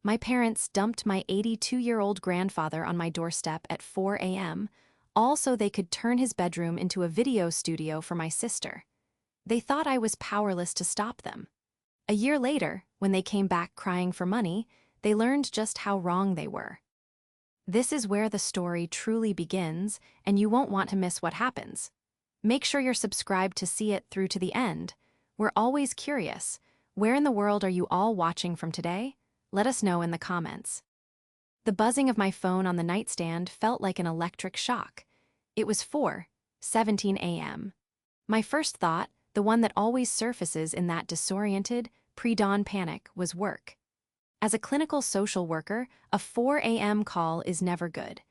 My parents dumped my 82-year-old grandfather on my doorstep at 4 a.m., all so they could turn his bedroom into a video studio for my sister. They thought I was powerless to stop them. A year later, when they came back crying for money, they learned just how wrong they were. This is where the story truly begins, and you won't want to miss what happens. Make sure you're subscribed to see it through to the end. We're always curious. Where in the world are you all watching from today? Let us know in the comments. The buzzing of my phone on the nightstand felt like an electric shock. It was 4:17 a.m. My first thought, the one that always surfaces in that disoriented, pre-dawn panic, was work. As a clinical social worker, a 4 a.m. call is never good.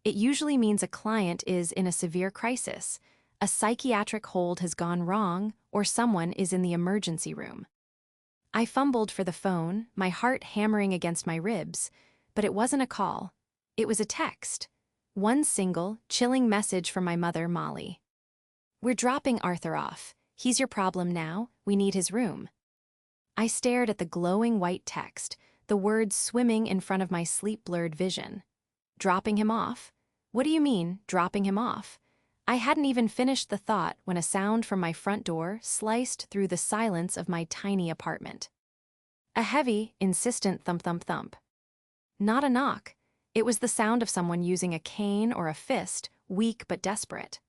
It usually means a client is in a severe crisis, a psychiatric hold has gone wrong, or someone is in the emergency room. I fumbled for the phone, my heart hammering against my ribs, but it wasn't a call. It was a text. One single, chilling message from my mother, Molly. "We're dropping Arthur off. He's your problem now. We need his room." I stared at the glowing white text, the words swimming in front of my sleep-blurred vision. Dropping him off? What do you mean, dropping him off? I hadn't even finished the thought when a sound from my front door sliced through the silence of my tiny apartment. A heavy, insistent thump-thump-thump. Not a knock. It was the sound of someone using a cane or a fist, weak but desperate.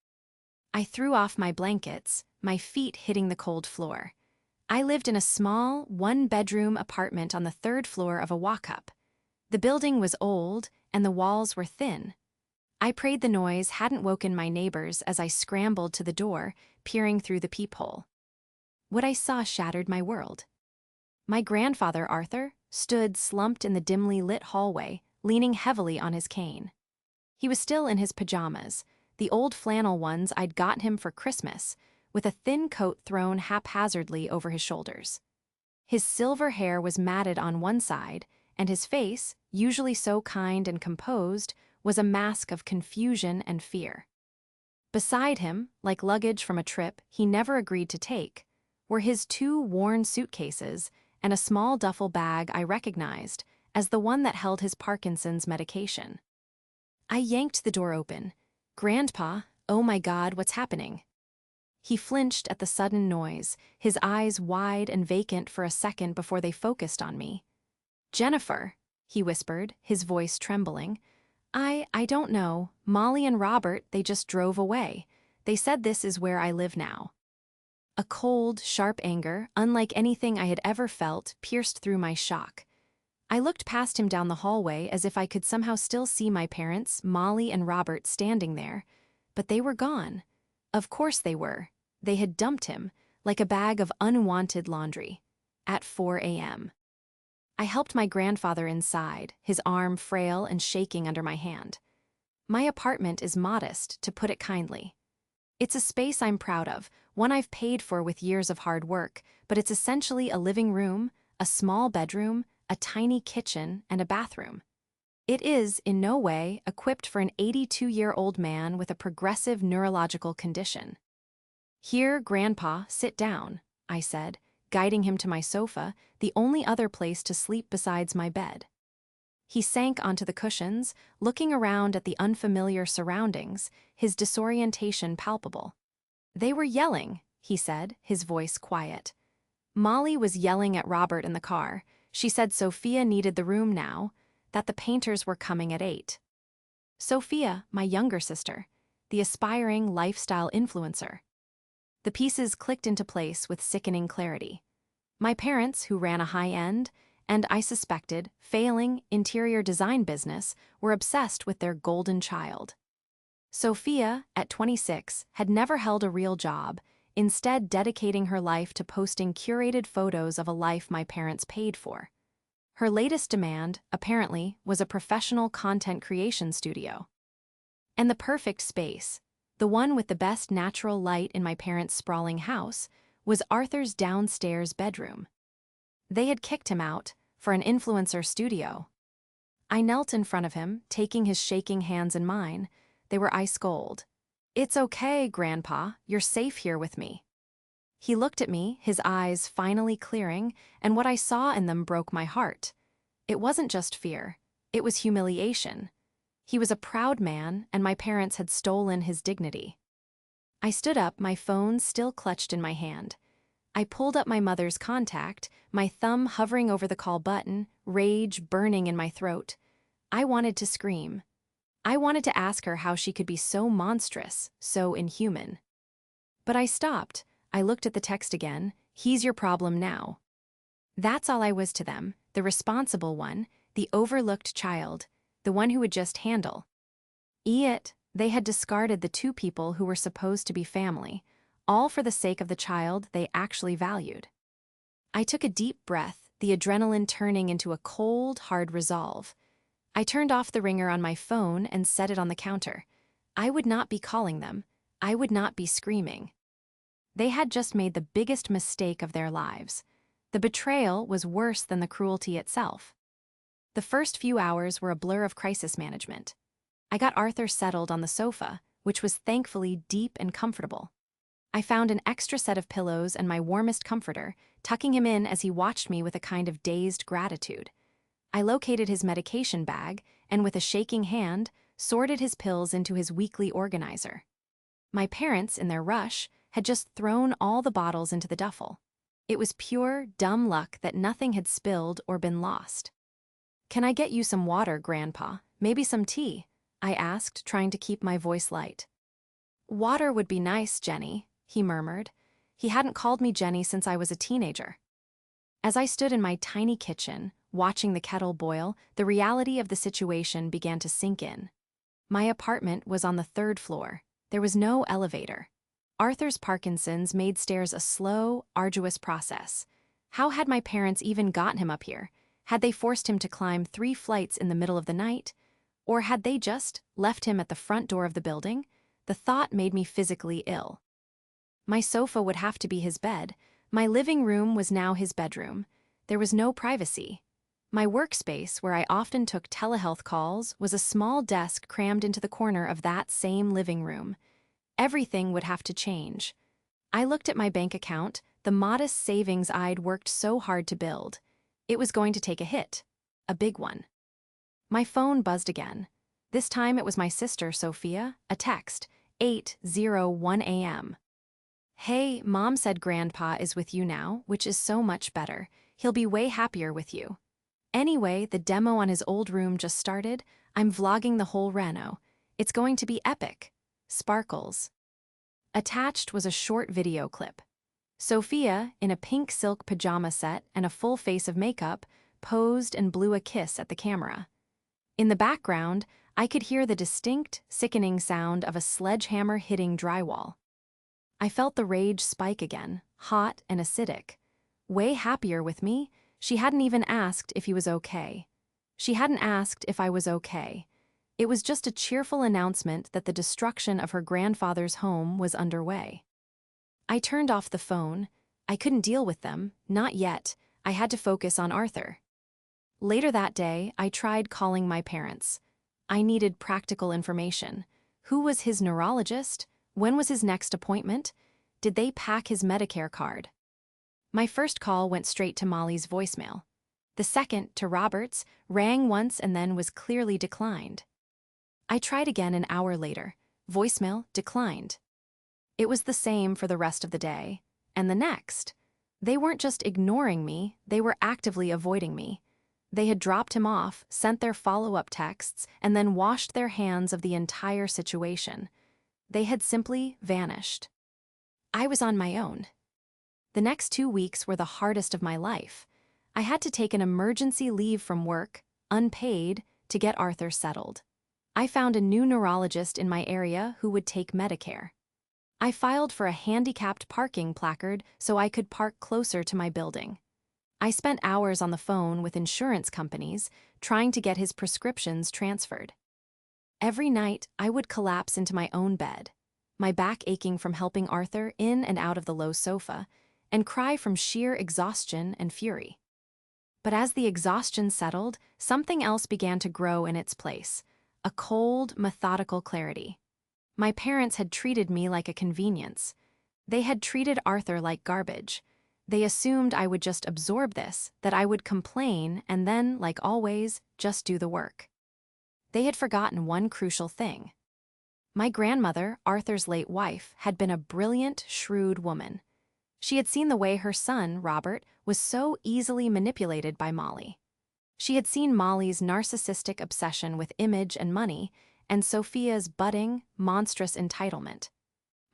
I threw off my blankets, my feet hitting the cold floor. I lived in a small, one-bedroom apartment on the third floor of a walk-up. The building was old, and the walls were thin. I prayed the noise hadn't woken my neighbors as I scrambled to the door, peering through the peephole. What I saw shattered my world. My grandfather, Arthur, stood slumped in the dimly lit hallway, leaning heavily on his cane. He was still in his pajamas, the old flannel ones I'd gotten him for Christmas, with a thin coat thrown haphazardly over his shoulders. His silver hair was matted on one side, and his face, usually so kind and composed, was a mask of confusion and fear. Beside him, like luggage from a trip he never agreed to take, were his two worn suitcases and a small duffel bag I recognized as the one that held his Parkinson's medication. I yanked the door open. "Grandpa, oh my God, what's happening?" He flinched at the sudden noise, his eyes wide and vacant for a second before they focused on me. "Jennifer," he whispered, his voice trembling. I don't know. Molly and Robert, they just drove away. They said this is where I live now." A cold, sharp anger, unlike anything I had ever felt, pierced through my shock. I looked past him down the hallway as if I could somehow still see my parents, Molly and Robert, standing there. But they were gone. Of course they were. They had dumped him, like a bag of unwanted laundry. At 4 a.m. I helped my grandfather inside, his arm frail and shaking under my hand. My apartment is modest, to put it kindly. It's a space I'm proud of, one I've paid for with years of hard work, but it's essentially a living room, a small bedroom, a tiny kitchen, and a bathroom. It is, in no way, equipped for an 82-year-old man with a progressive neurological condition. "Here, Grandpa, sit down," I said, guiding him to my sofa, the only other place to sleep besides my bed. He sank onto the cushions, looking around at the unfamiliar surroundings, his disorientation palpable. "They were yelling," he said, his voice quiet. "Molly was yelling at Robert in the car. She said Sophia needed the room now, that the painters were coming at 8. Sophia, my younger sister, the aspiring lifestyle influencer." The pieces clicked into place with sickening clarity. My parents, who ran a high-end, and I suspected, failing interior design business, were obsessed with their golden child. Sophia, at 26, had never held a real job, instead dedicating her life to posting curated photos of a life my parents paid for. Her latest demand, apparently, was a professional content creation studio. And the perfect space, the one with the best natural light in my parents' sprawling house, was Arthur's downstairs bedroom. They had kicked him out for an influencer studio. I knelt in front of him, taking his shaking hands in mine. They were ice cold. "It's okay, Grandpa. You're safe here with me." He looked at me, his eyes finally clearing, and what I saw in them broke my heart. It wasn't just fear. It was humiliation. He was a proud man, and my parents had stolen his dignity. I stood up, my phone still clutched in my hand. I pulled up my mother's contact, my thumb hovering over the call button, rage burning in my throat. I wanted to scream. I wanted to ask her how she could be so monstrous, so inhuman. But I stopped. I looked at the text again. He's your problem now. That's all I was to them, the responsible one, the overlooked child, the one who would just handle. They had discarded the two people who were supposed to be family, all for the sake of the child they actually valued. I took a deep breath, the adrenaline turning into a cold, hard resolve. I turned off the ringer on my phone and set it on the counter. I would not be calling them. I would not be screaming. They had just made the biggest mistake of their lives. The betrayal was worse than the cruelty itself. The first few hours were a blur of crisis management. I got Arthur settled on the sofa, which was thankfully deep and comfortable. I found an extra set of pillows and my warmest comforter, tucking him in as he watched me with a kind of dazed gratitude. I located his medication bag and, with a shaking hand, sorted his pills into his weekly organizer. My parents, in their rush, had just thrown all the bottles into the duffel. It was pure, dumb luck that nothing had spilled or been lost. "Can I get you some water, Grandpa? Maybe some tea?" I asked, trying to keep my voice light. "Water would be nice, Jenny," he murmured. He hadn't called me Jenny since I was a teenager. As I stood in my tiny kitchen, watching the kettle boil, the reality of the situation began to sink in. My apartment was on the 3rd floor. There was no elevator. Arthur's Parkinson's made stairs a slow, arduous process. How had my parents even gotten him up here? Had they forced him to climb 3 flights in the middle of the night? Or had they just left him at the front door of the building? The thought made me physically ill. My sofa would have to be his bed. My living room was now his bedroom. There was no privacy. My workspace, where I often took telehealth calls, was a small desk crammed into the corner of that same living room. Everything would have to change. I looked at my bank account, the modest savings I'd worked so hard to build. It was going to take a hit. A big one. My phone buzzed again. This time it was my sister, Sophia, a text, 8:01 a.m. "Hey, Mom said Grandpa is with you now, which is so much better. He'll be way happier with you. Anyway, the demo on his old room just started. I'm vlogging the whole reno. It's going to be epic. Sparkles." Attached was a short video clip. Sophia, in a pink silk pajama set and a full face of makeup, posed and blew a kiss at the camera. In the background, I could hear the distinct, sickening sound of a sledgehammer hitting drywall. I felt the rage spike again, hot and acidic. Way happier with me, she hadn't even asked if he was okay. She hadn't asked if I was okay. It was just a cheerful announcement that the destruction of her grandfather's home was underway. I turned off the phone. I couldn't deal with them, not yet. I had to focus on Arthur. Later that day, I tried calling my parents. I needed practical information. Who was his neurologist? When was his next appointment? Did they pack his Medicare card? My first call went straight to Molly's voicemail. The second, to Robert's, rang once and then was clearly declined. I tried again an hour later. Voicemail declined. It was the same for the rest of the day. And the next. They weren't just ignoring me, they were actively avoiding me. They had dropped him off, sent their follow-up texts, and then washed their hands of the entire situation. They had simply vanished. I was on my own. The next 2 weeks were the hardest of my life. I had to take an emergency leave from work, unpaid, to get Arthur settled. I found a new neurologist in my area who would take Medicare. I filed for a handicapped parking placard so I could park closer to my building. I spent hours on the phone with insurance companies trying to get his prescriptions transferred. Every night, I would collapse into my own bed, my back aching from helping Arthur in and out of the low sofa, and cry from sheer exhaustion and fury. But as the exhaustion settled, something else began to grow in its place, a cold, methodical clarity. My parents had treated me like a convenience. They had treated Arthur like garbage. They assumed I would just absorb this, that I would complain and then, like always, just do the work. They had forgotten one crucial thing. My grandmother, Arthur's late wife, had been a brilliant, shrewd woman. She had seen the way her son, Robert, was so easily manipulated by Molly. She had seen Molly's narcissistic obsession with image and money, and Sophia's budding, monstrous entitlement.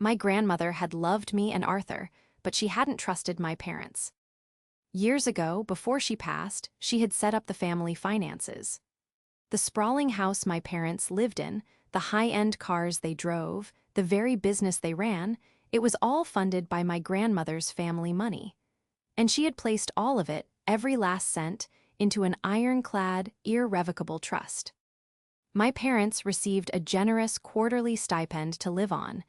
My grandmother had loved me and Arthur, but she hadn't trusted my parents. Years ago, before she passed, she had set up the family finances. The sprawling house my parents lived in, the high-end cars they drove, the very business they ran, it was all funded by my grandmother's family money. And she had placed all of it, every last cent, into an ironclad, irrevocable trust. My parents received a generous quarterly stipend to live on,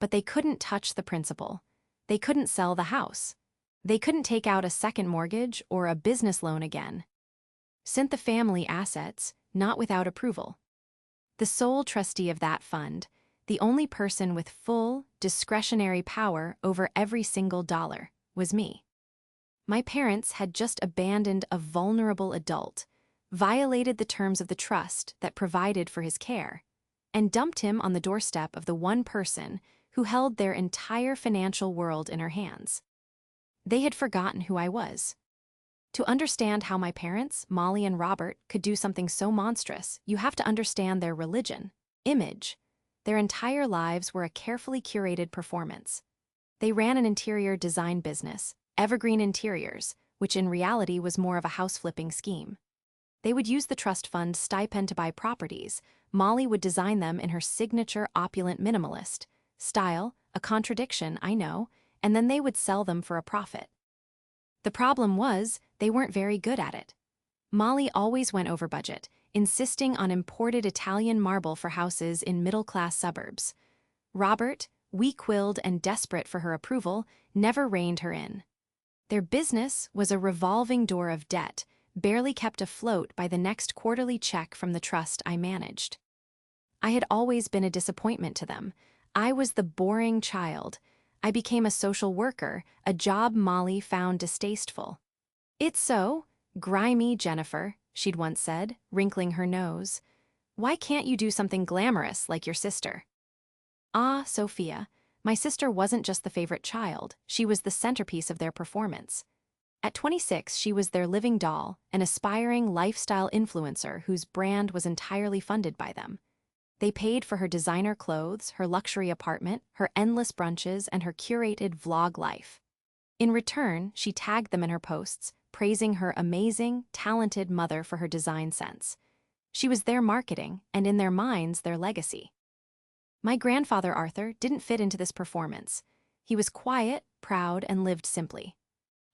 but they couldn't touch the principal. They couldn't sell the house. They couldn't take out a second mortgage or a business loan again. Sent the family assets, not without approval. The sole trustee of that fund, the only person with full, discretionary power over every single dollar, was me. My parents had just abandoned a vulnerable adult, violated the terms of the trust that provided for his care, and dumped him on the doorstep of the one person who held their entire financial world in her hands. They had forgotten who I was. To understand how my parents, Molly and Robert, could do something so monstrous, you have to understand their religion, image. Their entire lives were a carefully curated performance. They ran an interior design business, Evergreen Interiors, which in reality was more of a house-flipping scheme. They would use the trust fund stipend to buy properties. Molly would design them in her signature opulent minimalist style, a contradiction, I know, and then they would sell them for a profit. The problem was, they weren't very good at it. Molly always went over budget, insisting on imported Italian marble for houses in middle-class suburbs. Robert, weak-willed and desperate for her approval, never reined her in. Their business was a revolving door of debt, barely kept afloat by the next quarterly check from the trust I managed. I had always been a disappointment to them. I was the boring child. I became a social worker, a job Molly found distasteful. "It's so, grimy, Jennifer," she'd once said, wrinkling her nose. "Why can't you do something glamorous like your sister?" Ah, Sophia, my sister wasn't just the favorite child, she was the centerpiece of their performance. At 26, she was their living doll, an aspiring lifestyle influencer whose brand was entirely funded by them. They paid for her designer clothes, her luxury apartment, her endless brunches, and her curated vlog life. In return, she tagged them in her posts, praising her amazing, talented mother for her design sense. She was their marketing, and in their minds, their legacy. My grandfather, Arthur, didn't fit into this performance. He was quiet, proud, and lived simply.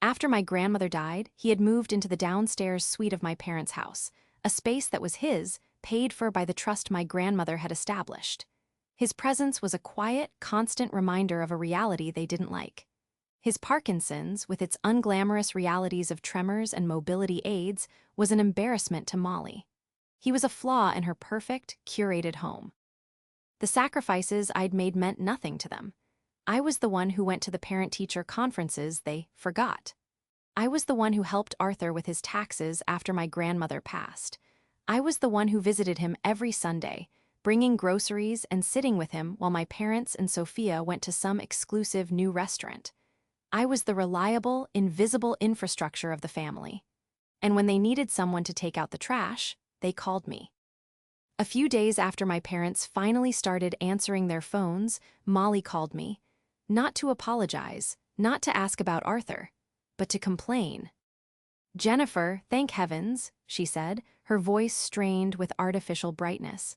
After my grandmother died, he had moved into the downstairs suite of my parents' house, a space that was his, paid for by the trust my grandmother had established. His presence was a quiet, constant reminder of a reality they didn't like. His Parkinson's, with its unglamorous realities of tremors and mobility aids, was an embarrassment to Molly. He was a flaw in her perfect, curated home. The sacrifices I'd made meant nothing to them. I was the one who went to the parent-teacher conferences they forgot. I was the one who helped Arthur with his taxes after my grandmother passed. I was the one who visited him every Sunday, bringing groceries and sitting with him while my parents and Sophia went to some exclusive new restaurant. I was the reliable, invisible infrastructure of the family. And when they needed someone to take out the trash, they called me. A few days after my parents finally started answering their phones, Molly called me. Not to apologize, not to ask about Arthur, but to complain. "Jennifer, thank heavens," she said, her voice strained with artificial brightness.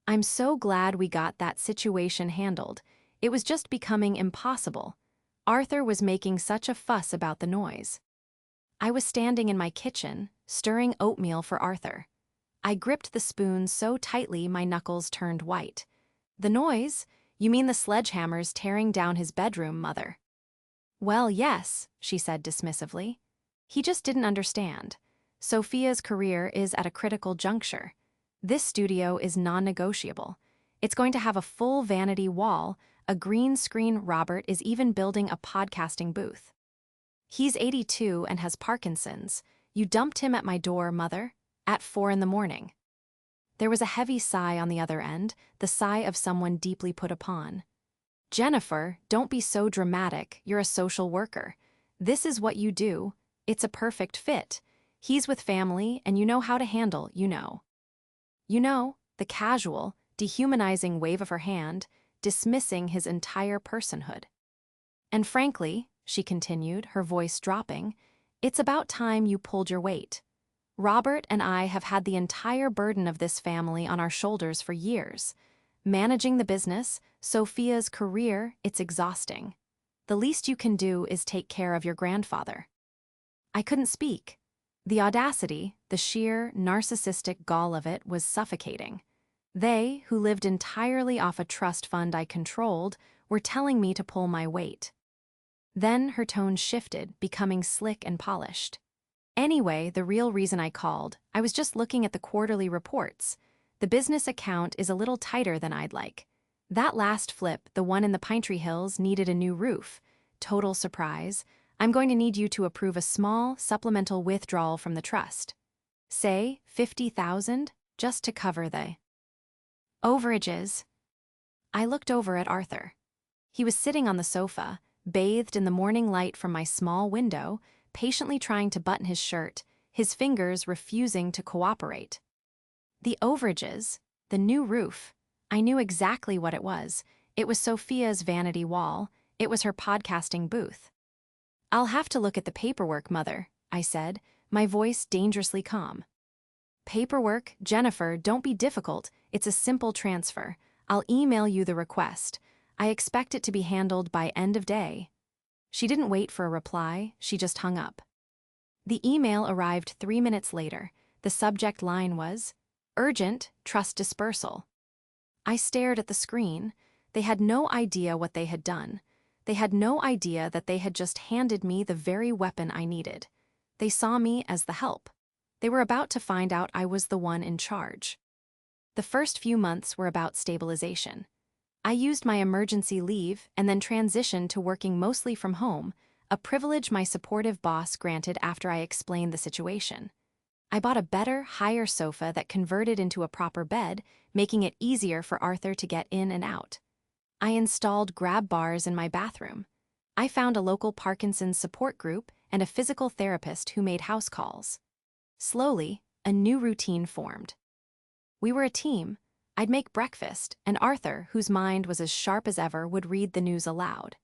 "I'm so glad we got that situation handled. It was just becoming impossible. Arthur was making such a fuss about the noise." I was standing in my kitchen, stirring oatmeal for Arthur. I gripped the spoon so tightly my knuckles turned white. "The noise? You mean the sledgehammers tearing down his bedroom, Mother?" "Well, yes," she said dismissively. He just didn't understand. Sophia's career is at a critical juncture. This studio is non-negotiable. It's going to have a full vanity wall, a green screen. Robert is even building a podcasting booth. He's 82 and has Parkinson's. You dumped him at my door, mother, at 4 in the morning. There was a heavy sigh on the other end, the sigh of someone deeply put upon. Jennifer, don't be so dramatic, you're a social worker. This is what you do. It's a perfect fit. He's with family, and you know how to handle, you know. The casual, dehumanizing wave of her hand, dismissing his entire personhood. And frankly, she continued, her voice dropping, it's about time you pulled your weight. Robert and I have had the entire burden of this family on our shoulders for years. Managing the business, Sophia's career, it's exhausting. The least you can do is take care of your grandfather. I couldn't speak. The audacity, the sheer, narcissistic gall of it was suffocating. They, who lived entirely off a trust fund I controlled, were telling me to pull my weight. Then her tone shifted, becoming slick and polished. Anyway, the real reason I called, I was just looking at the quarterly reports. The business account is a little tighter than I'd like. That last flip, the one in the Pine Tree Hills, needed a new roof. Total surprise. I'm going to need you to approve a small, supplemental withdrawal from the trust. Say, $50,000, just to cover the overages. I looked over at Arthur. He was sitting on the sofa, bathed in the morning light from my small window, patiently trying to button his shirt, his fingers refusing to cooperate. The overages, the new roof. I knew exactly what it was. It was Sophia's vanity wall. It was her podcasting booth. I'll have to look at the paperwork, Mother, I said, my voice dangerously calm. Paperwork, Jennifer, don't be difficult. It's a simple transfer. I'll email you the request. I expect it to be handled by end of day. She didn't wait for a reply, she just hung up. The email arrived 3 minutes later. The subject line was, Urgent, trust dispersal. I stared at the screen. They had no idea what they had done. They had no idea that they had just handed me the very weapon I needed. They saw me as the help. They were about to find out I was the one in charge. The first few months were about stabilization. I used my emergency leave and then transitioned to working mostly from home, a privilege my supportive boss granted after I explained the situation. I bought a better, higher sofa that converted into a proper bed, making it easier for Arthur to get in and out. I installed grab bars in my bathroom. I found a local Parkinson's support group and a physical therapist who made house calls. Slowly, a new routine formed. We were a team. I'd make breakfast, and Arthur, whose mind was as sharp as ever, would read the news aloud.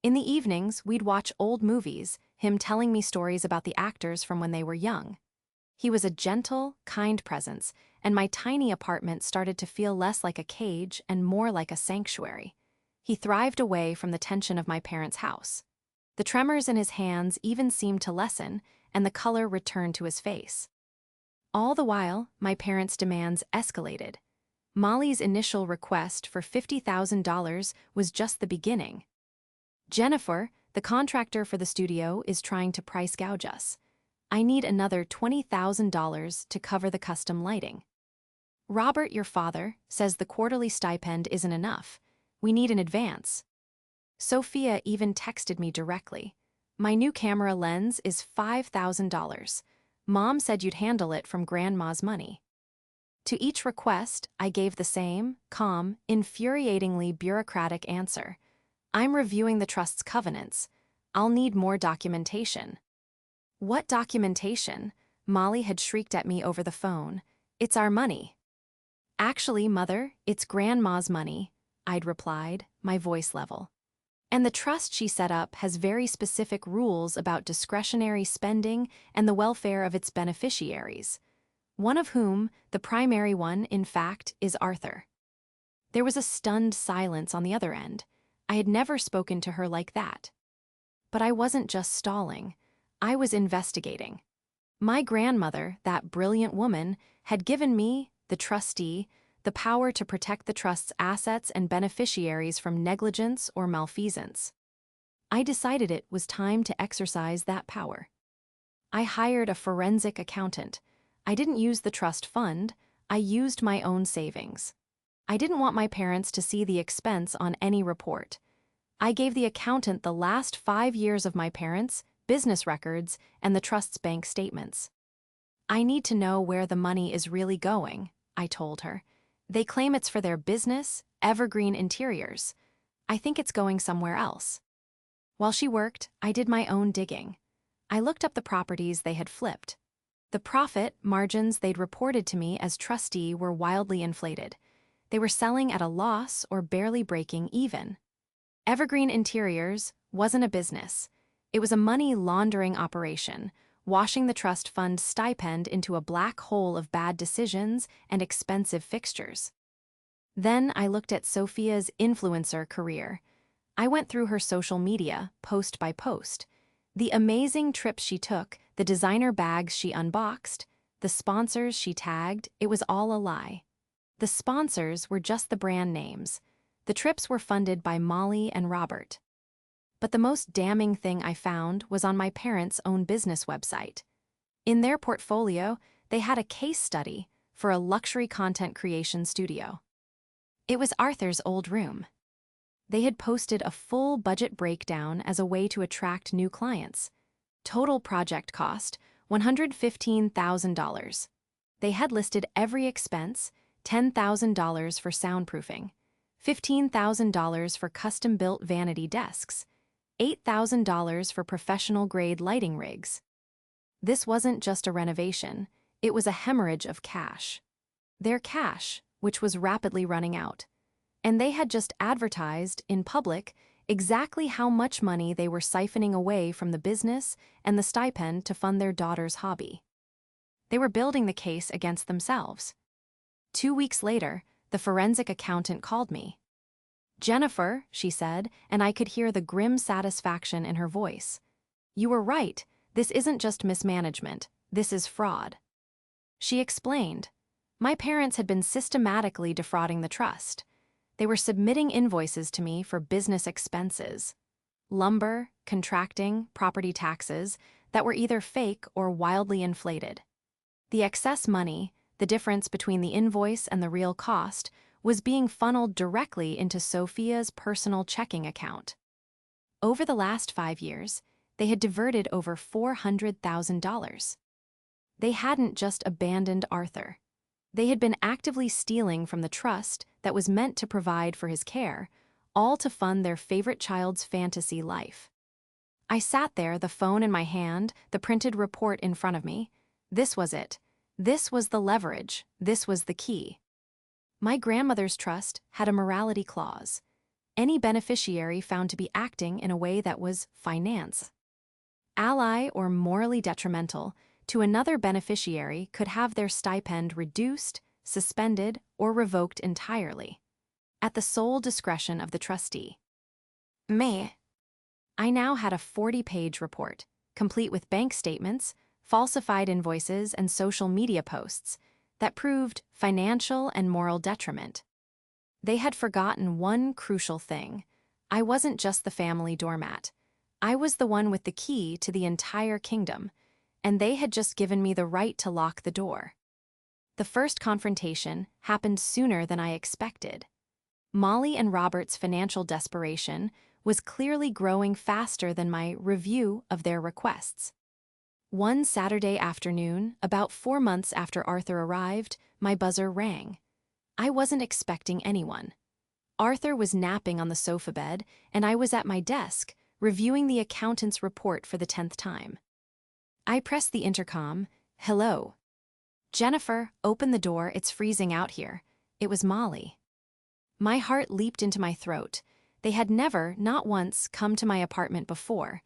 In the evenings, we'd watch old movies, him telling me stories about the actors from when they were young. He was a gentle, kind presence, and my tiny apartment started to feel less like a cage and more like a sanctuary. He thrived away from the tension of my parents' house. The tremors in his hands even seemed to lessen, and the color returned to his face. All the while, my parents' demands escalated. Molly's initial request for $50,000 was just the beginning. Jennifer, the contractor for the studio, is trying to price gouge us. I need another $20,000 to cover the custom lighting. Robert, your father, says the quarterly stipend isn't enough. We need an advance. Sophia even texted me directly. My new camera lens is $5,000. Mom said you'd handle it from Grandma's money. To each request, I gave the same, calm, infuriatingly bureaucratic answer. I'm reviewing the trust's covenants. I'll need more documentation. What documentation? Molly had shrieked at me over the phone. It's our money. Actually, Mother, it's Grandma's money, I'd replied, my voice level. And the trust she set up has very specific rules about discretionary spending and the welfare of its beneficiaries. One of whom, the primary one, in fact, is Arthur. There was a stunned silence on the other end. I had never spoken to her like that. But I wasn't just stalling. I was investigating. My grandmother, that brilliant woman, had given me, the trustee, the power to protect the trust's assets and beneficiaries from negligence or malfeasance. I decided it was time to exercise that power. I hired a forensic accountant. I didn't use the trust fund, I used my own savings. I didn't want my parents to see the expense on any report. I gave the accountant the last 5 years of my parents, business records, and the trust's bank statements. I need to know where the money is really going, I told her. They claim it's for their business, Evergreen Interiors. I think it's going somewhere else. While she worked, I did my own digging. I looked up the properties they had flipped. The profit margins they'd reported to me as trustee were wildly inflated. They were selling at a loss or barely breaking even. Evergreen Interiors wasn't a business. It was a money laundering operation, washing the trust fund stipend into a black hole of bad decisions and expensive fixtures. Then I looked at Sophia's influencer career. I went through her social media, post by post. The amazing trips she took, the designer bags she unboxed, the sponsors she tagged, it was all a lie. The sponsors were just the brand names. The trips were funded by Molly and Robert. But the most damning thing I found was on my parents' own business website. In their portfolio, they had a case study for a luxury content creation studio. It was Arthur's old room. They had posted a full budget breakdown as a way to attract new clients. Total project cost, $115,000. They had listed every expense, $10,000 for soundproofing, $15,000 for custom-built vanity desks, $8,000 for professional-grade lighting rigs. This wasn't just a renovation, it was a hemorrhage of cash. Their cash, which was rapidly running out. And they had just advertised, in public, exactly how much money they were siphoning away from the business and the stipend to fund their daughter's hobby. They were building the case against themselves. 2 weeks later, the forensic accountant called me. "Jennifer," she said, and I could hear the grim satisfaction in her voice. "You were right, this isn't just mismanagement, this is fraud." She explained. My parents had been systematically defrauding the trust. They were submitting invoices to me for business expenses. Lumber, contracting, property taxes that were either fake or wildly inflated. The excess money, the difference between the invoice and the real cost, was being funneled directly into Sophia's personal checking account. Over the last 5 years, they had diverted over $400,000. They hadn't just abandoned Arthur. They had been actively stealing from the trust that was meant to provide for his care, all to fund their favorite child's fantasy life. I sat there, the phone in my hand, the printed report in front of me. This was it. This was the leverage. This was the key. My grandmother's trust had a morality clause. Any beneficiary found to be acting in a way that was finance, ally or morally detrimental to another beneficiary could have their stipend reduced, suspended, or revoked entirely, at the sole discretion of the trustee. I now had a 40-page report, complete with bank statements, falsified invoices, and social media posts that proved financial and moral detriment. They had forgotten one crucial thing. I wasn't just the family doormat. I was the one with the key to the entire kingdom, and they had just given me the right to lock the door. The first confrontation happened sooner than I expected. Molly and Robert's financial desperation was clearly growing faster than my review of their requests. One Saturday afternoon, about 4 months after Arthur arrived, my buzzer rang. I wasn't expecting anyone. Arthur was napping on the sofa bed, and I was at my desk, reviewing the accountant's report for the 10th time. I pressed the intercom. "Hello." "Jennifer, open the door, it's freezing out here." It was Molly. My heart leaped into my throat. They had never, not once, come to my apartment before.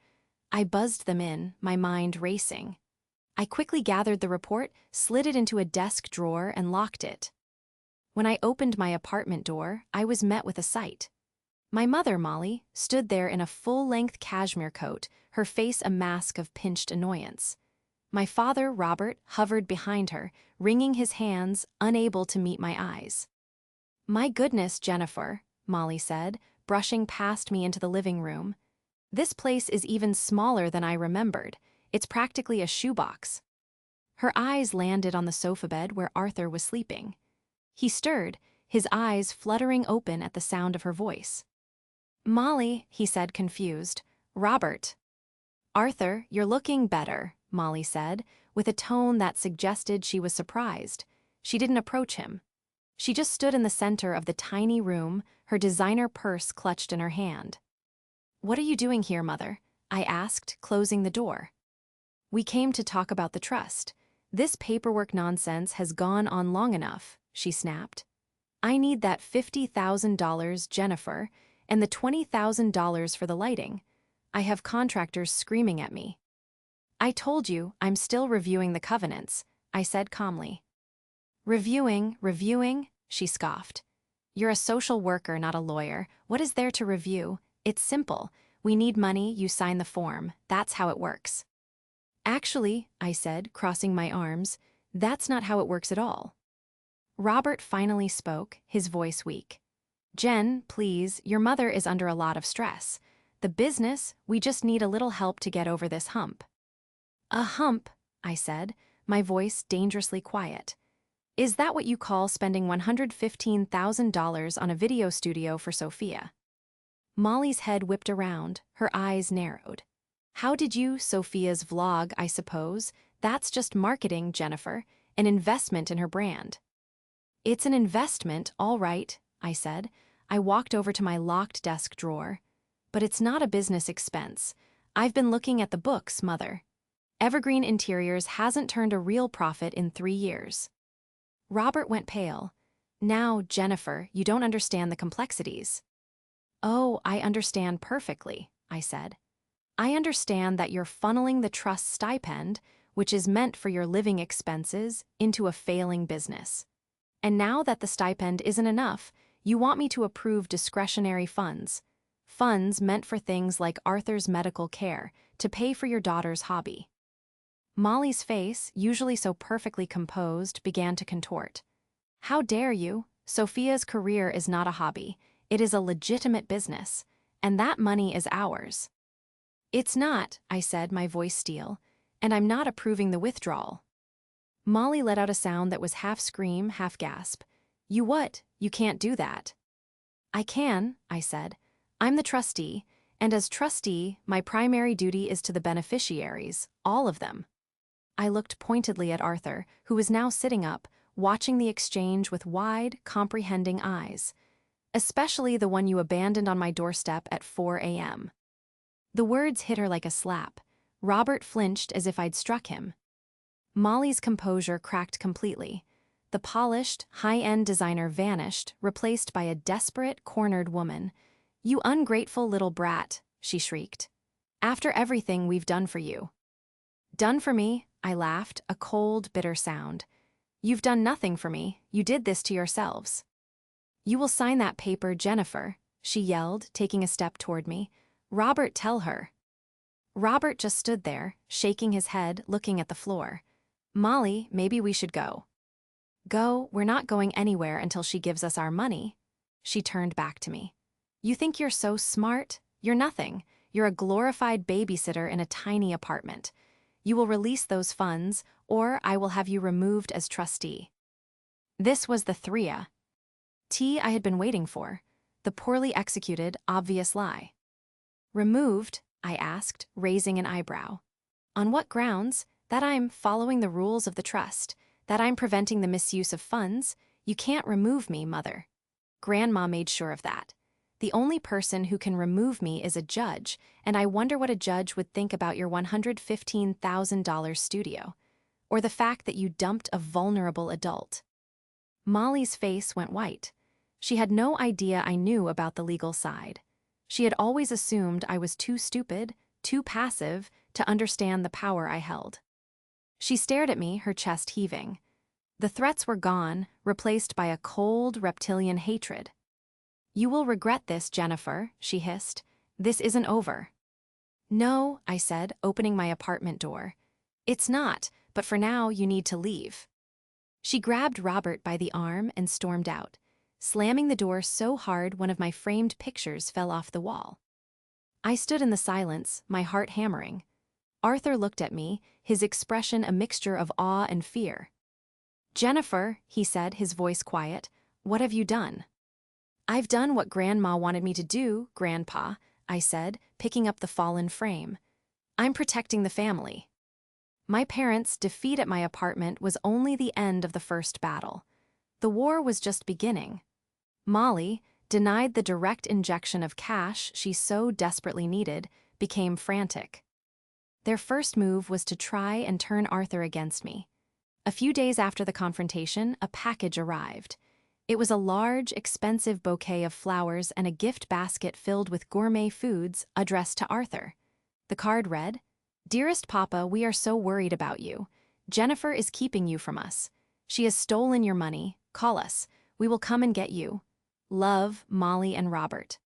I buzzed them in, my mind racing. I quickly gathered the report, slid it into a desk drawer, and locked it. When I opened my apartment door, I was met with a sight. My mother, Molly, stood there in a full-length cashmere coat, her face a mask of pinched annoyance. My father, Robert, hovered behind her, wringing his hands, unable to meet my eyes. "My goodness, Jennifer," Molly said, brushing past me into the living room. "This place is even smaller than I remembered. It's practically a shoebox." Her eyes landed on the sofa bed where Arthur was sleeping. He stirred, his eyes fluttering open at the sound of her voice. "Molly," he said, confused. "Robert." "Arthur, you're looking better," Molly said, with a tone that suggested she was surprised. She didn't approach him. She just stood in the center of the tiny room, her designer purse clutched in her hand. "What are you doing here, Mother?" I asked, closing the door. "We came to talk about the trust. This paperwork nonsense has gone on long enough," she snapped. "I need that $50,000, Jennifer, and the $20,000 for the lighting. I have contractors screaming at me." "I told you, I'm still reviewing the covenants," I said calmly. Reviewing, she scoffed. "You're a social worker, not a lawyer. What is there to review? It's simple. We need money, you sign the form. That's how it works." "Actually," I said, crossing my arms, "that's not how it works at all." Robert finally spoke, his voice weak. "Jen, please, your mother is under a lot of stress. The business, we just need a little help to get over this hump." "A hump," I said, my voice dangerously quiet. "Is that what you call spending $115,000 on a video studio for Sophia?" Molly's head whipped around, her eyes narrowed. "How did you, Sophia's vlog, I suppose? That's just marketing, Jennifer, an investment in her brand." "It's an investment, all right," I said. I walked over to my locked desk drawer. "But it's not a business expense. I've been looking at the books, Mother. Evergreen Interiors hasn't turned a real profit in 3 years." Robert went pale. "Now, Jennifer, you don't understand the complexities." "Oh, I understand perfectly," I said. "I understand that you're funneling the trust stipend, which is meant for your living expenses, into a failing business. And now that the stipend isn't enough, you want me to approve discretionary funds. Funds meant for things like Arthur's medical care, to pay for your daughter's hobby." Molly's face, usually so perfectly composed, began to contort. "How dare you? Sophia's career is not a hobby. It is a legitimate business. And that money is ours." "It's not," I said, my voice steel. "And I'm not approving the withdrawal." Molly let out a sound that was half scream, half gasp. "You what? You can't do that." "I can," I said. "I'm the trustee, and as trustee, my primary duty is to the beneficiaries, all of them." I looked pointedly at Arthur, who was now sitting up, watching the exchange with wide, comprehending eyes. "Especially the one you abandoned on my doorstep at 4 a.m. The words hit her like a slap. Robert flinched as if I'd struck him. Molly's composure cracked completely. The polished, high-end designer vanished, replaced by a desperate, cornered woman. "You ungrateful little brat," she shrieked. "After everything we've done for you." "Done for me?" I laughed, a cold, bitter sound. "You've done nothing for me. You did this to yourselves." "You will sign that paper, Jennifer," she yelled, taking a step toward me. "Robert, tell her." Robert just stood there, shaking his head, looking at the floor. "Molly, maybe we should go." "Go? We're not going anywhere until she gives us our money." She turned back to me. "You think you're so smart? You're nothing. You're a glorified babysitter in a tiny apartment. You will release those funds, or I will have you removed as trustee." This was the thria. Tea I had been waiting for. The poorly executed, obvious lie. "Removed?" I asked, raising an eyebrow. "On what grounds? That I'm following the rules of the trust? That I'm preventing the misuse of funds? You can't remove me, Mother." Grandma made sure of that. The only person who can remove me is a judge, and I wonder what a judge would think about your $115,000 studio. Or the fact that you dumped a vulnerable adult. Molly's face went white. She had no idea I knew about the legal side. She had always assumed I was too stupid, too passive, to understand the power I held. She stared at me, her chest heaving. The threats were gone, replaced by a cold, reptilian hatred. "You will regret this, Jennifer," she hissed. "This isn't over." "No," I said, opening my apartment door. "It's not, but for now you need to leave." She grabbed Robert by the arm and stormed out, slamming the door so hard one of my framed pictures fell off the wall. I stood in the silence, my heart hammering. Arthur looked at me, his expression a mixture of awe and fear. "Jennifer," he said, his voice quiet, "what have you done?" "I've done what Grandma wanted me to do, Grandpa," I said, picking up the fallen frame. I'm protecting the family. My parents' defeat at my apartment was only the end of the first battle. The war was just beginning. Molly, denied the direct injection of cash she so desperately needed, became frantic. Their first move was to try and turn Arthur against me. A few days after the confrontation, a package arrived. It was a large, expensive bouquet of flowers and a gift basket filled with gourmet foods addressed to Arthur. The card read, "Dearest Papa, we are so worried about you. Jennifer is keeping you from us. She has stolen your money. Call us. We will come and get you. Love, Molly and Robert."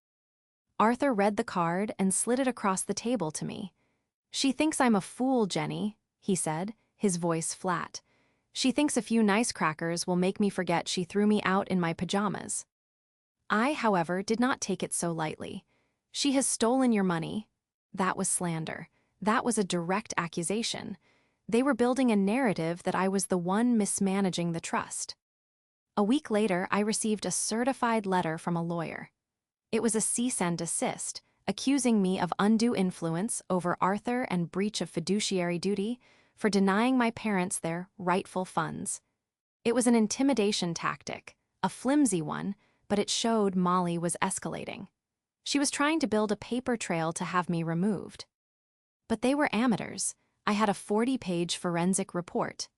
Arthur read the card and slid it across the table to me. "She thinks I'm a fool, Jenny," he said, his voice flat. "She thinks a few nice crackers will make me forget she threw me out in my pajamas." I, however, did not take it so lightly. "She has stolen your money." That was slander. That was a direct accusation. They were building a narrative that I was the one mismanaging the trust. A week later, I received a certified letter from a lawyer. It was a cease and desist, accusing me of undue influence over Arthur and breach of fiduciary duty for denying my parents their rightful funds. It was an intimidation tactic, a flimsy one, but it showed Molly was escalating. She was trying to build a paper trail to have me removed. But they were amateurs. I had a 40-page forensic report.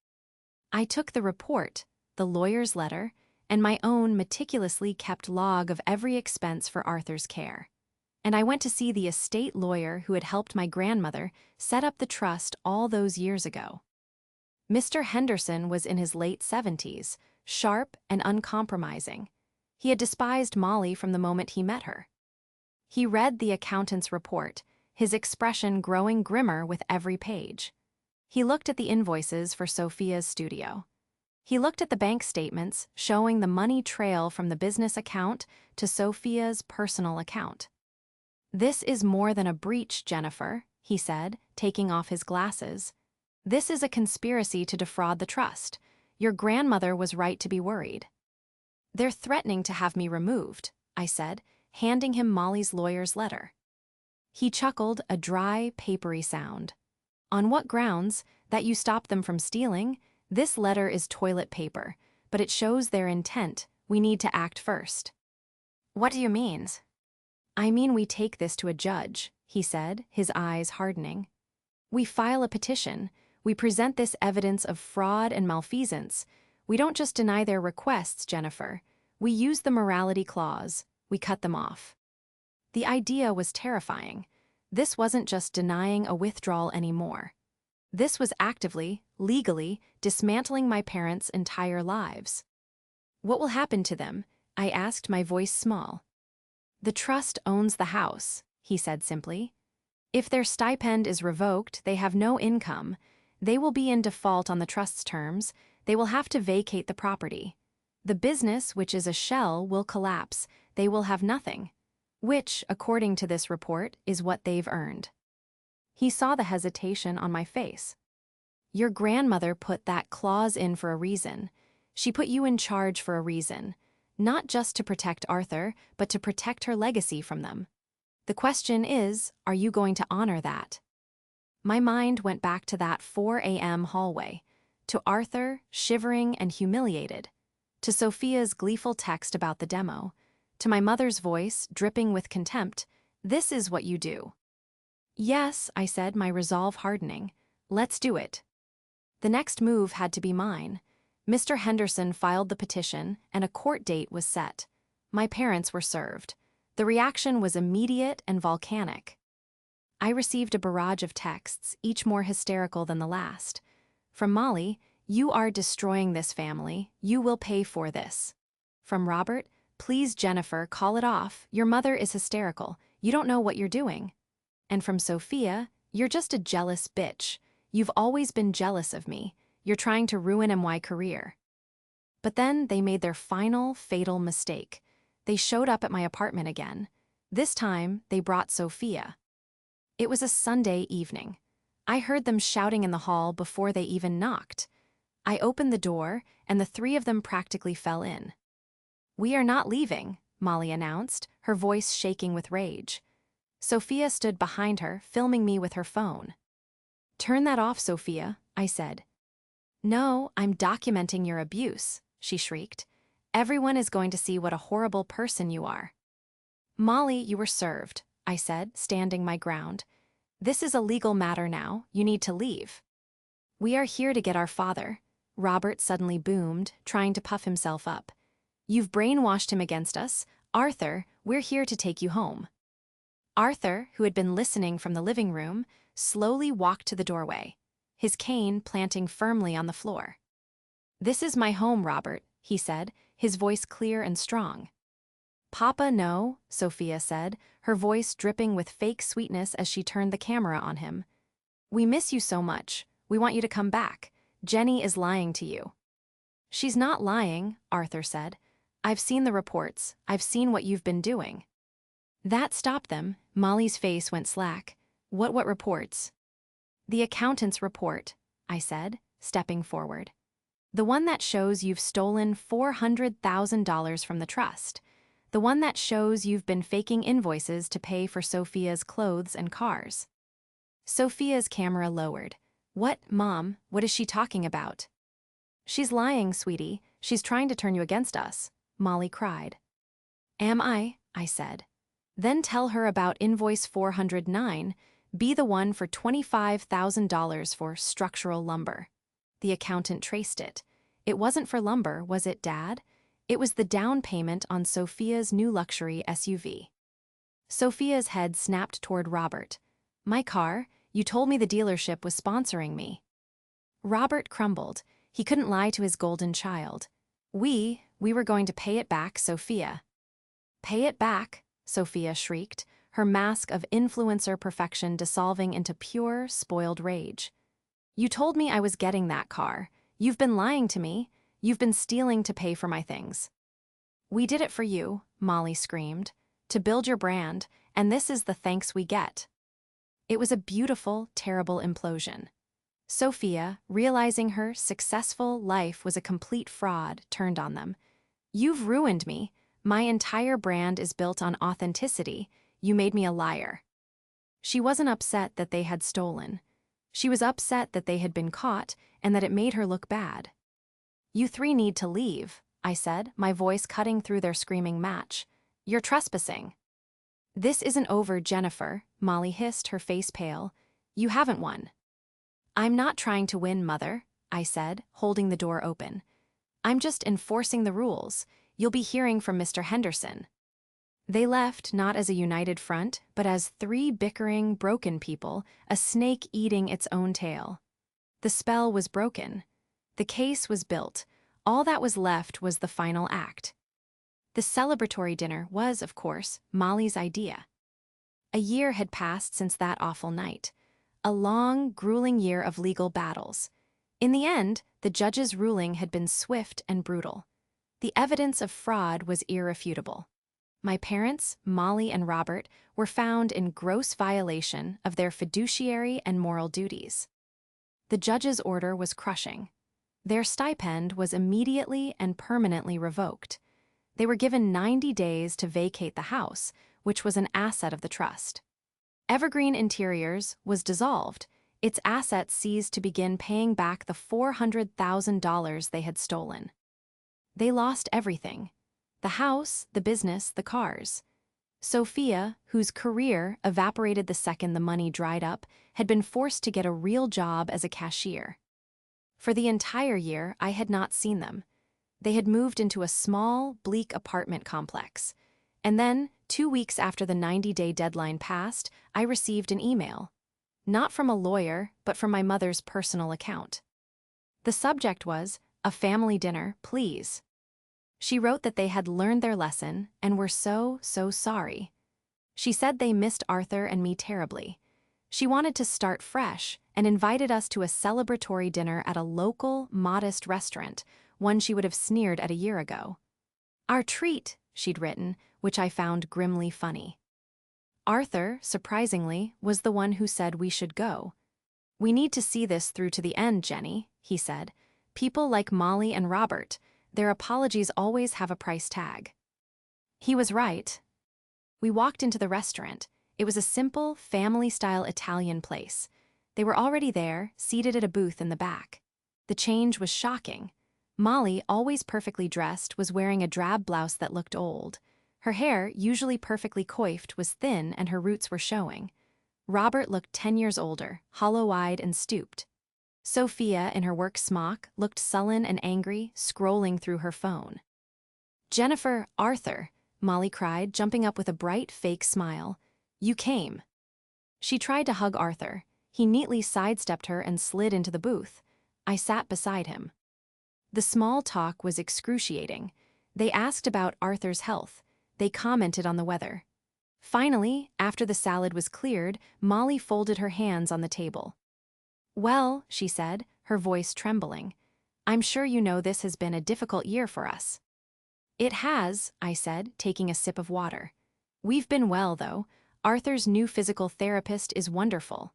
I took the report, the lawyer's letter, and my own meticulously kept log of every expense for Arthur's care. And I went to see the estate lawyer who had helped my grandmother set up the trust all those years ago. Mr. Henderson was in his late 70s, sharp and uncompromising. He had despised Molly from the moment he met her. He read the accountant's report, his expression growing grimmer with every page. He looked at the invoices for Sophia's studio. He looked at the bank statements showing the money trail from the business account to Sophia's personal account. "This is more than a breach, Jennifer," he said, taking off his glasses. "This is a conspiracy to defraud the trust. Your grandmother was right to be worried." "They're threatening to have me removed," I said, handing him Molly's lawyer's letter. He chuckled, a dry, papery sound. "On what grounds? That you stop them from stealing? This letter is toilet paper, but it shows their intent. We need to act first." "What do you mean?" "I mean we take this to a judge," he said, his eyes hardening. "We file a petition. We present this evidence of fraud and malfeasance. We don't just deny their requests, Jennifer. We use the morality clause. We cut them off." The idea was terrifying. This wasn't just denying a withdrawal anymore. This was actively, legally, dismantling my parents' entire lives. "What will happen to them?" I asked, my voice small. "The trust owns the house," he said simply. "If their stipend is revoked, they have no income. They will be in default on the trust's terms. They will have to vacate the property. The business, which is a shell, will collapse. They will have nothing. Which, according to this report, is what they've earned." He saw the hesitation on my face. "Your grandmother put that clause in for a reason. She put you in charge for a reason. Not just to protect Arthur, but to protect her legacy from them. The question is, are you going to honor that?" My mind went back to that 4 a.m. hallway, to Arthur, shivering and humiliated, to Sophia's gleeful text about the demo, to my mother's voice, dripping with contempt. "This is what you do." "Yes," I said, my resolve hardening. "Let's do it." The next move had to be mine. Mr. Henderson filed the petition, and a court date was set. My parents were served. The reaction was immediate and volcanic. I received a barrage of texts, each more hysterical than the last. From Molly, "You are destroying this family. You will pay for this." From Robert, "Please, Jennifer, call it off. Your mother is hysterical. You don't know what you're doing." And from Sophia, "You're just a jealous bitch. You've always been jealous of me. You're trying to ruin my career." But then they made their final, fatal mistake. They showed up at my apartment again. This time, they brought Sophia. It was a Sunday evening. I heard them shouting in the hall before they even knocked. I opened the door, and the three of them practically fell in. "We are not leaving," Molly announced, her voice shaking with rage. Sophia stood behind her, filming me with her phone. Turn that off, Sophia, I said. No, I'm documenting your abuse, she shrieked. Everyone is going to see what a horrible person you are. Molly, you were served, I said, standing my ground. This is a legal matter now, you need to leave. We are here to get our father, Robert suddenly boomed, trying to puff himself up. You've brainwashed him against us. Arthur, we're here to take you home. Arthur, who had been listening from the living room, slowly walked to the doorway, his cane planting firmly on the floor. This is my home, Robert, he said, his voice clear and strong. Papa, no, Sophia said, her voice dripping with fake sweetness as she turned the camera on him. We miss you so much. We want you to come back. Jenny is lying to you. She's not lying, Arthur said. I've seen the reports. I've seen what you've been doing. That stopped them. Molly's face went slack. What reports? The accountant's report, I said, stepping forward. The one that shows you've stolen $400,000 from the trust. The one that shows you've been faking invoices to pay for Sophia's clothes and cars. Sophia's camera lowered. What, Mom? What is she talking about? She's lying, sweetie. She's trying to turn you against us, Molly cried. Am I said. Then tell her about invoice 409, be the one for $25,000 for structural lumber. The accountant traced it. It wasn't for lumber, was it, Dad? It was the down payment on Sophia's new luxury SUV. Sophia's head snapped toward Robert. My car? You told me the dealership was sponsoring me. Robert crumbled. He couldn't lie to his golden child. We were going to pay it back, Sophia. Pay it back, Sophia shrieked, her mask of influencer perfection dissolving into pure, spoiled rage. You told me I was getting that car. You've been lying to me. You've been stealing to pay for my things. We did it for you, Molly screamed, to build your brand, and this is the thanks we get. It was a beautiful, terrible implosion. Sophia, realizing her successful life was a complete fraud, turned on them. You've ruined me. My entire brand is built on authenticity. You made me a liar. She wasn't upset that they had stolen. She was upset that they had been caught and that it made her look bad. You three need to leave, I said, my voice cutting through their screaming match. You're trespassing. This isn't over, Jennifer, Molly hissed, her face pale. You haven't won. I'm not trying to win, Mother, I said, holding the door open. I'm just enforcing the rules. You'll be hearing from Mr. Henderson. They left not as a united front, but as three bickering, broken people, a snake eating its own tail. The spell was broken. The case was built. All that was left was the final act. The celebratory dinner was, of course, Molly's idea. A year had passed since that awful night. A long, grueling year of legal battles. In the end, the judge's ruling had been swift and brutal. The evidence of fraud was irrefutable. My parents, Molly and Robert, were found in gross violation of their fiduciary and moral duties. The judge's order was crushing. Their stipend was immediately and permanently revoked. They were given 90 days to vacate the house, which was an asset of the trust. Evergreen Interiors was dissolved, its assets seized to begin paying back the $400,000 they had stolen. They lost everything: the house, the business, the cars. Sophia, whose career evaporated the second the money dried up, had been forced to get a real job as a cashier. For the entire year, I had not seen them. They had moved into a small, bleak apartment complex. And then, 2 weeks after the 90-day deadline passed, I received an email. Not from a lawyer, but from my mother's personal account. The subject was, "A family dinner, please." She wrote that they had learned their lesson and were so sorry. She said they missed Arthur and me terribly. She wanted to start fresh and invited us to a celebratory dinner at a local, modest restaurant, one she would have sneered at a year ago. Our treat, she'd written, which I found grimly funny. Arthur, surprisingly, was the one who said we should go. We need to see this through to the end, Jenny, he said. People like Molly and Robert, their apologies always have a price tag. He was right. We walked into the restaurant. It was a simple, family-style Italian place. They were already there, seated at a booth in the back. The change was shocking. Molly, always perfectly dressed, was wearing a drab blouse that looked old. Her hair, usually perfectly coiffed, was thin and her roots were showing. Robert looked 10 years older, hollow-eyed and stooped. Sophia, in her work smock, looked sullen and angry, scrolling through her phone. "Jennifer, Arthur," Molly cried, jumping up with a bright, fake smile. "You came." She tried to hug Arthur. He neatly sidestepped her and slid into the booth. I sat beside him. The small talk was excruciating. They asked about Arthur's health. They commented on the weather. Finally, after the salad was cleared, Molly folded her hands on the table. "Well," she said, her voice trembling, "I'm sure you know this has been a difficult year for us." "It has," I said, taking a sip of water. "We've been well, though. Arthur's new physical therapist is wonderful."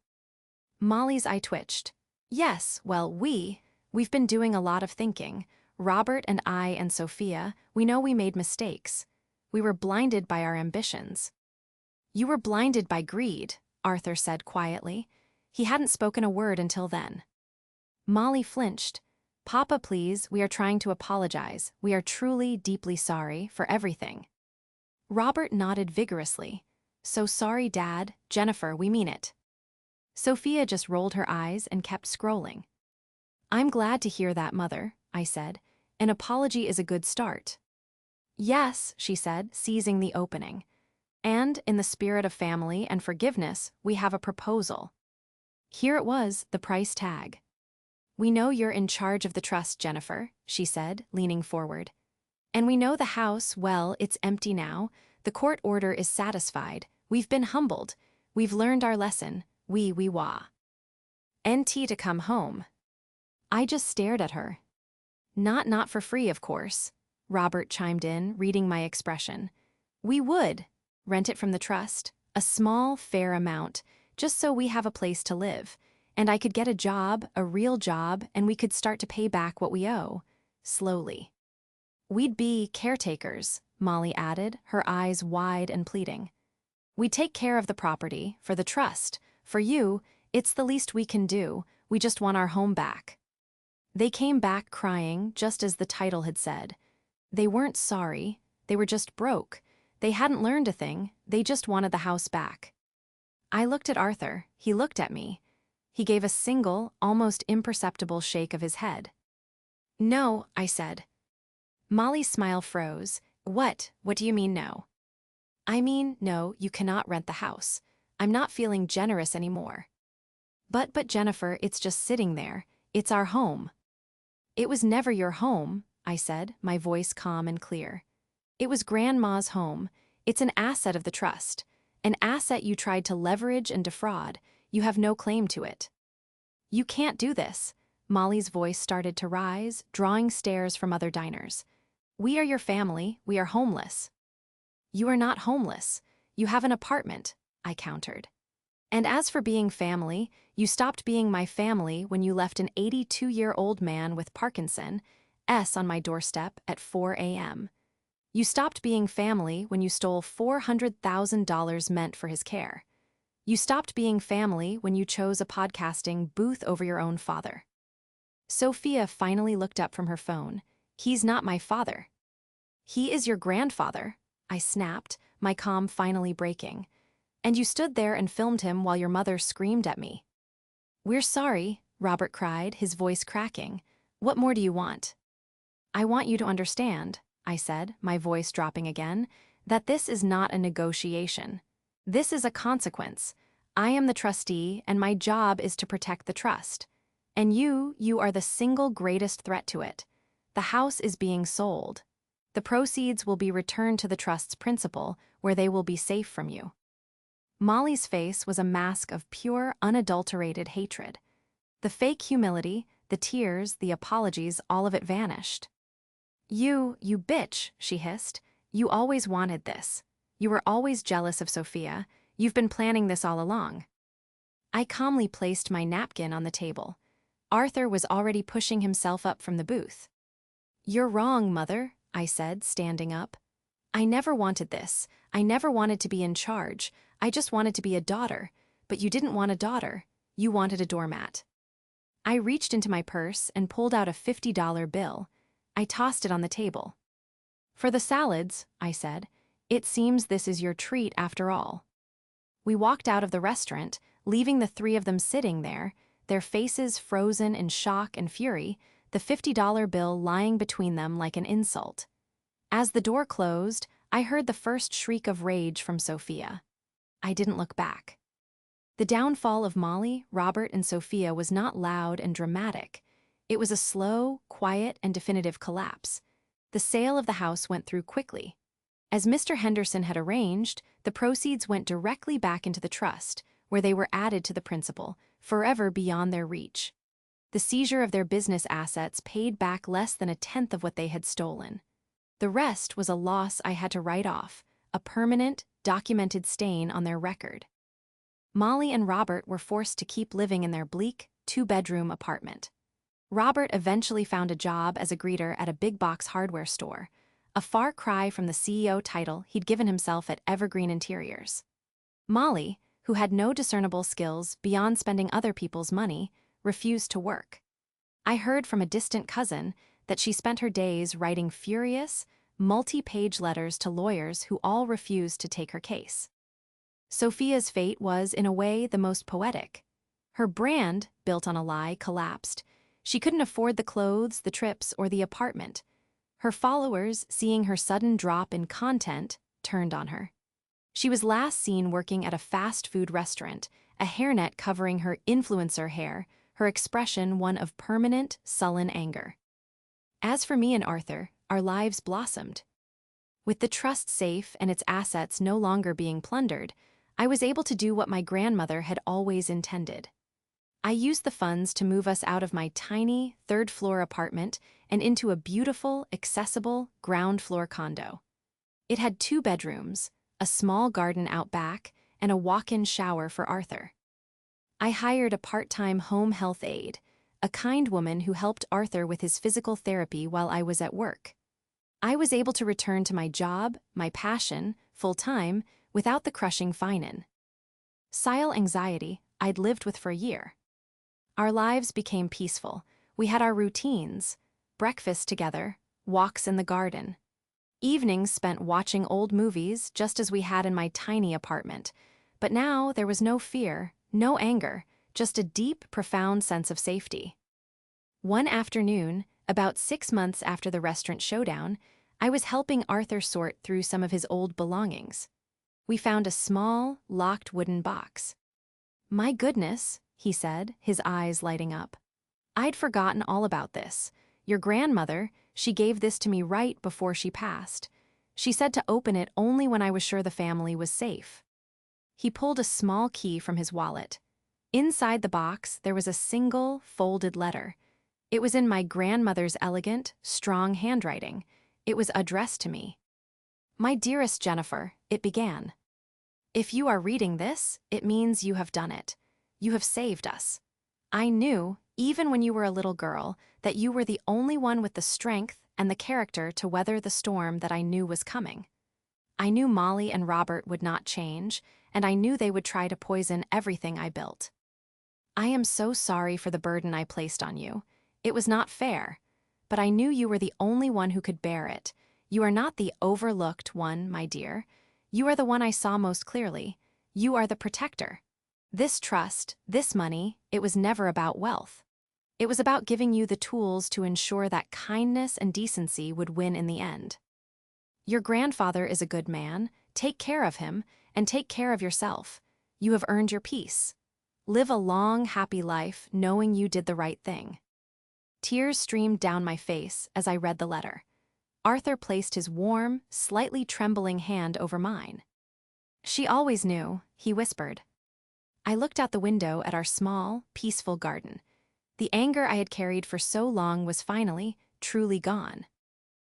Molly's eye twitched. "Yes, well, we've been doing a lot of thinking. Robert and I and Sophia, we know we made mistakes. We were blinded by our ambitions." "You were blinded by greed," Arthur said quietly. He hadn't spoken a word until then. Molly flinched. "Papa, please, we are trying to apologize. We are truly, deeply sorry for everything." Robert nodded vigorously. "So sorry, Dad. Jennifer, we mean it." Sophia just rolled her eyes and kept scrolling. "I'm glad to hear that, Mother," I said. "An apology is a good start." "Yes," she said, seizing the opening. "And, in the spirit of family and forgiveness, we have a proposal." Here it was, the price tag. "We know you're in charge of the trust, Jennifer," she said, leaning forward. "And we know the house, well, it's empty now. The court order is satisfied. We've been humbled. We've learned our lesson. We wah. NT to come home." I just stared at her. Not for free, of course," Robert chimed in, reading my expression. "We would rent it from the trust, a small, fair amount, just so we have a place to live. And I could get a job, a real job, and we could start to pay back what we owe. Slowly." "We'd be caretakers," Molly added, her eyes wide and pleading. "We'd take care of the property, for the trust. For you, it's the least we can do. We just want our home back." They came back crying, just as the title had said. They weren't sorry. They were just broke. They hadn't learned a thing. They just wanted the house back. I looked at Arthur. He looked at me. He gave a single, almost imperceptible shake of his head. "No," I said. Molly's smile froze. What do you mean no?" "I mean, no, you cannot rent the house. I'm not feeling generous anymore." But Jennifer, it's just sitting there. It's our home." "It was never your home," I said, my voice calm and clear. "It was Grandma's home. It's an asset of the trust. An asset you tried to leverage and defraud. You have no claim to it." "You can't do this." Molly's voice started to rise, drawing stares from other diners. "We are your family. We are homeless." "You are not homeless. You have an apartment," I countered. "And as for being family, you stopped being my family when you left an 82-year-old man with Parkinson, on my doorstep at 4 a.m. You stopped being family when you stole $400,000 meant for his care. You stopped being family when you chose a podcasting booth over your own father." Sophia finally looked up from her phone. "He's not my father." "He is your grandfather," I snapped, my calm finally breaking. "And you stood there and filmed him while your mother screamed at me." "We're sorry," Robert cried, his voice cracking. "What more do you want?" "I want you to understand," I said, my voice dropping again, "that this is not a negotiation. This is a consequence. I am the trustee, and my job is to protect the trust. And you are the single greatest threat to it. The house is being sold. The proceeds will be returned to the trust's principal, where they will be safe from you." Molly's face was a mask of pure, unadulterated hatred. The fake humility, the tears, the apologies, all of it vanished. You bitch," she hissed. "You always wanted this. You were always jealous of Sophia. You've been planning this all along." I calmly placed my napkin on the table. Arthur was already pushing himself up from the booth. "You're wrong, Mother," I said, standing up. "I never wanted this. I never wanted to be in charge. I just wanted to be a daughter. But you didn't want a daughter. You wanted a doormat. I reached into my purse and pulled out a $50 bill. I tossed it on the table. For the salads, I said, it seems this is your treat after all. We walked out of the restaurant, leaving the three of them sitting there, their faces frozen in shock and fury, the $50 bill lying between them like an insult. As the door closed, I heard the first shriek of rage from Sophia. I didn't look back. The downfall of Molly, Robert, and Sophia was not loud and dramatic. It was a slow, quiet, and definitive collapse. The sale of the house went through quickly. As Mr. Henderson had arranged, the proceeds went directly back into the trust, where they were added to the principal, forever beyond their reach. The seizure of their business assets paid back less than a tenth of what they had stolen. The rest was a loss I had to write off, a permanent, documented stain on their record. Molly and Robert were forced to keep living in their bleak, two-bedroom apartment. Robert eventually found a job as a greeter at a big-box hardware store, a far cry from the CEO title he'd given himself at Evergreen Interiors. Molly, who had no discernible skills beyond spending other people's money, refused to work. I heard from a distant cousin that she spent her days writing furious, multi-page letters to lawyers who all refused to take her case. Sophia's fate was, in a way, the most poetic. Her brand, built on a lie, collapsed. She couldn't afford the clothes, the trips, or the apartment. Her followers, seeing her sudden drop in content, turned on her. She was last seen working at a fast food restaurant, a hairnet covering her influencer hair, her expression one of permanent, sullen anger. As for me and Arthur, our lives blossomed. With the trust safe and its assets no longer being plundered, I was able to do what my grandmother had always intended. I used the funds to move us out of my tiny, third-floor apartment and into a beautiful, accessible, ground-floor condo. It had 2 bedrooms, a small garden out back, and a walk-in shower for Arthur. I hired a part-time home health aide, a kind woman who helped Arthur with his physical therapy while I was at work. I was able to return to my job, my passion, full-time, without the crushing fine-in. Sile anxiety I'd lived with for a year. Our lives became peaceful. We had our routines, breakfast together, walks in the garden. Evenings spent watching old movies just as we had in my tiny apartment. But now there was no fear, no anger, just a deep, profound sense of safety. One afternoon, about 6 months after the restaurant showdown, I was helping Arthur sort through some of his old belongings. We found a small, locked wooden box. "My goodness," he said, his eyes lighting up. "I'd forgotten all about this. Your grandmother, she gave this to me right before she passed. She said to open it only when I was sure the family was safe." He pulled a small key from his wallet. Inside the box, there was a single, folded letter. It was in my grandmother's elegant, strong handwriting. It was addressed to me. "My dearest Jennifer," it began. "If you are reading this, it means you have done it. You have saved us. I knew, even when you were a little girl, that you were the only one with the strength and the character to weather the storm that I knew was coming. I knew Molly and Robert would not change, and I knew they would try to poison everything I built. I am so sorry for the burden I placed on you. It was not fair, but I knew you were the only one who could bear it. You are not the overlooked one, my dear. You are the one I saw most clearly. You are the protector. This trust, this money, it was never about wealth. It was about giving you the tools to ensure that kindness and decency would win in the end. Your grandfather is a good man. Take care of him, and take care of yourself. You have earned your peace. Live a long, happy life knowing you did the right thing." Tears streamed down my face as I read the letter. Arthur placed his warm, slightly trembling hand over mine. "She always knew," he whispered. I looked out the window at our small, peaceful garden. The anger I had carried for so long was finally, truly gone.